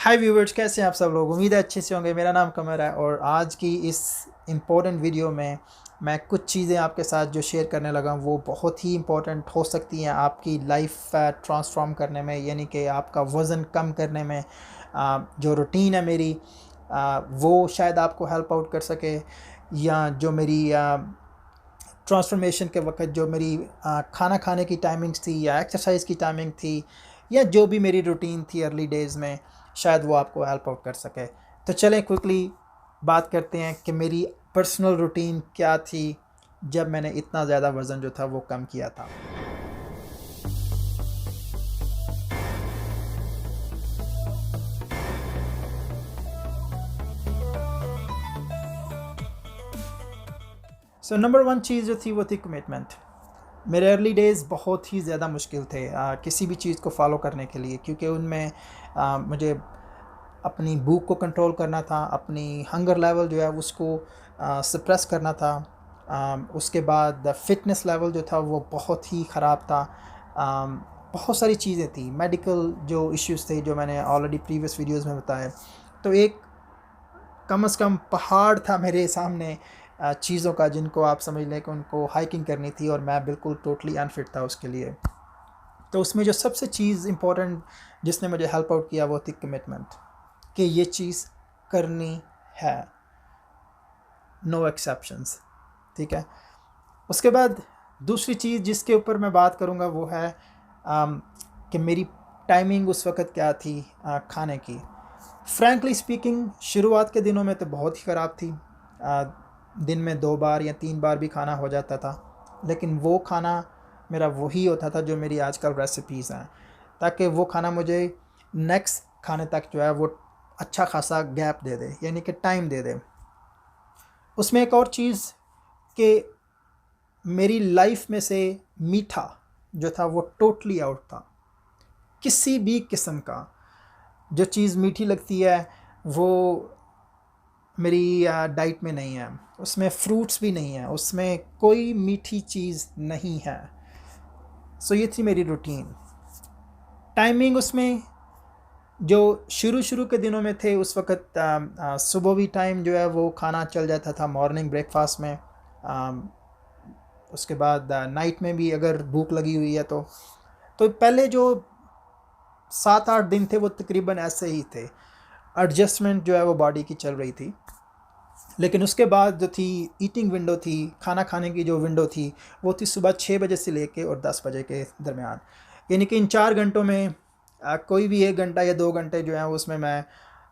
हाय viewers, कैसे हैं आप सब लोग। उम्मीद है अच्छे से होंगे। मेरा नाम कमर है और आज की इस इम्पोर्टेंट वीडियो में मैं कुछ चीज़ें आपके साथ जो शेयर करने लगा हूँ वो बहुत ही इम्पोर्टेंट हो सकती हैं आपकी लाइफ ट्रांसफॉर्म करने में, यानी कि आपका वज़न कम करने में। जो रूटीन है मेरी वो शायद आपको हेल्प आउट कर सके, या जो मेरी ट्रांसफॉर्मेशन के वक्त जो मेरी खाना खाने की टाइमिंग्स थी या एक्सरसाइज की टाइमिंग थी या जो भी मेरी रूटीन थी अर्ली डेज़ में, शायद वो आपको हेल्प आउट कर सके। तो चलें क्विकली बात करते हैं कि मेरी पर्सनल रूटीन क्या थी जब मैंने इतना ज़्यादा वज़न जो था वो कम किया था। नंबर वन चीज़ जो थी वो थी कमिटमेंट। मेरे अर्ली डेज़ बहुत ही ज़्यादा मुश्किल थे किसी भी चीज़ को फॉलो करने के लिए, क्योंकि उनमें मुझे अपनी भूख को कंट्रोल करना था, अपनी हंगर लेवल जो है उसको सप्रेस करना था। उसके बाद फ़िटनेस लेवल जो था वो बहुत ही ख़राब था। बहुत सारी चीज़ें थी, मेडिकल जो इश्यूज़ थे जो मैंने ऑलरेडी प्रीवियस वीडियोज़ में बताए। तो एक कम से कम पहाड़ था मेरे सामने चीज़ों का, जिनको आप समझ लें कि उनको हाइकिंग करनी थी और मैं बिल्कुल टोटली अनफिट था उसके लिए। तो उसमें जो सबसे चीज़ इम्पोर्टेंट जिसने मुझे हेल्प आउट किया वो थी कमिटमेंट, कि ये चीज़ करनी है, नो एक्सेप्शंस। ठीक है। उसके बाद दूसरी चीज़ जिसके ऊपर मैं बात करूँगा वो है कि मेरी टाइमिंग उस वक़्त क्या थी खाने की। फ्रैंकली स्पीकिंग शुरुआत के दिनों में तो बहुत ही ख़राब थी। दिन में 2 बार या 3 बार भी खाना हो जाता था, लेकिन वो खाना मेरा वही होता था जो मेरी आजकल रेसिपीज़ हैं, ताकि वो खाना मुझे नेक्स्ट खाने तक जो है वो अच्छा खासा गैप दे दे, यानी कि टाइम दे दे। उसमें एक और चीज़ कि मेरी लाइफ में से मीठा जो था वो टोटली आउट था। किसी भी किस्म का जो चीज़ मीठी लगती है वो मेरी डाइट में नहीं है। उसमें फ्रूट्स भी नहीं है, उसमें कोई मीठी चीज़ नहीं है। सो ये थी मेरी रूटीन। टाइमिंग उसमें जो शुरू के दिनों में थे उस वक़्त सुबह भी टाइम जो है वो खाना चल जाता था मॉर्निंग ब्रेकफास्ट में। उसके बाद नाइट में भी अगर भूख लगी हुई है तो पहले जो 7-8 दिन थे वो तकरीबन ऐसे ही थे। एडजस्टमेंट जो है वो बॉडी की चल रही थी। लेकिन उसके बाद जो थी ईटिंग विंडो थी, खाना खाने की जो विंडो थी वो थी सुबह 6 बजे से लेके और 10 बजे के दरमियान। यानी कि इन 4 घंटों में कोई भी 1 घंटा या 2 घंटे जो है उसमें मैं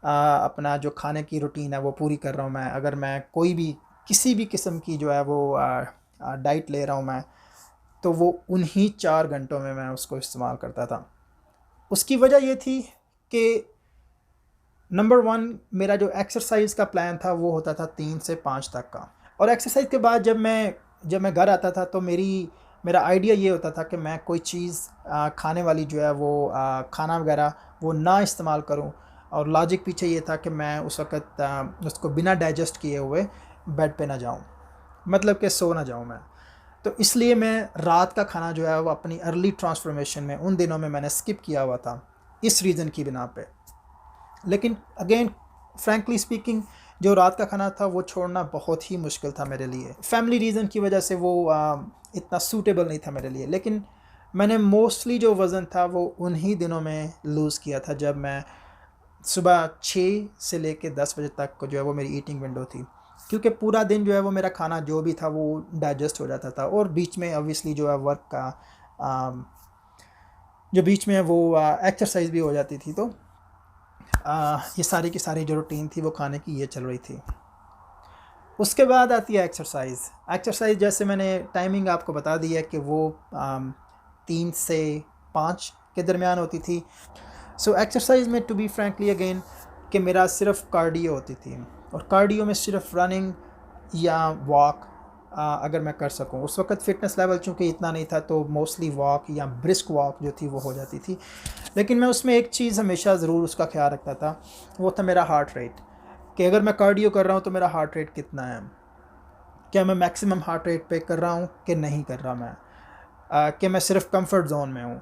अपना जो खाने की रूटीन है वो पूरी कर रहा हूँ। मैं अगर मैं कोई भी किसी भी किस्म की जो है वो डाइट ले रहा हूँ मैं, तो वो उन्हीं 4 घंटों में मैं उसको इस्तेमाल करता था। उसकी वजह ये थी कि नंबर 1 मेरा जो एक्सरसाइज का प्लान था वो होता था 3 से 5 तक का, और एक्सरसाइज के बाद जब मैं घर आता था तो मेरा आइडिया ये होता था कि मैं कोई चीज़ खाने वाली जो है वो खाना वगैरह वो ना इस्तेमाल करूं। और लॉजिक पीछे ये था कि मैं उस वक़्त उसको बिना डाइजेस्ट किए हुए बेड पे ना जाऊं, मतलब कि सो ना जाऊं मैं। तो इसलिए मैं रात का खाना जो है वो अपनी अर्ली ट्रांसफॉर्मेशन में उन दिनों में मैंने स्किप किया हुआ था, इस रीज़न की बिना पे। लेकिन अगेन फ्रैंकली स्पीकिंग जो रात का खाना था वो छोड़ना बहुत ही मुश्किल था मेरे लिए। फैमिली रीज़न की वजह से वो इतना सूटेबल नहीं था मेरे लिए। लेकिन मैंने मोस्टली जो वज़न था वो उन्हीं दिनों में लूज़ किया था जब मैं सुबह 6 से लेके 10 बजे तक को जो है वो मेरी ईटिंग विंडो थी, क्योंकि पूरा दिन जो है वो मेरा खाना जो भी था वो डाइजेस्ट हो जाता था। और बीच में ऑब्वियसली जो है वर्क का जो बीच में वो एक्सरसाइज भी हो जाती थी। तो ये सारी की सारी जो रूटीन थी वो खाने की ये चल रही थी। उसके बाद आती है एक्सरसाइज जैसे मैंने टाइमिंग आपको बता दी है कि वो 3 से 5 के दरमियान होती थी। एक्सरसाइज में टू बी फ्रैंकली अगेन कि मेरा सिर्फ कार्डियो होती थी, और कार्डियो में सिर्फ रनिंग या वॉक अगर मैं कर सकूं। उस वक्त फ़िटनेस लेवल चूँकि इतना नहीं था तो मोस्टली वॉक या ब्रिस्क वॉक जो थी वो हो जाती थी। लेकिन मैं उसमें एक चीज़ हमेशा ज़रूर उसका ख्याल रखता था, वो था मेरा हार्ट रेट, कि अगर मैं कार्डियो कर रहा हूँ तो मेरा हार्ट रेट कितना है, क्या मैं मैक्सिमम हार्ट रेट पे कर रहा हूँ कि नहीं कर रहा मैं, कि मैं सिर्फ कंफर्ट जोन में हूँ।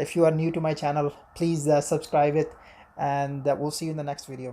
if you are new to my channel, please subscribe it, and we'll see you in the next video.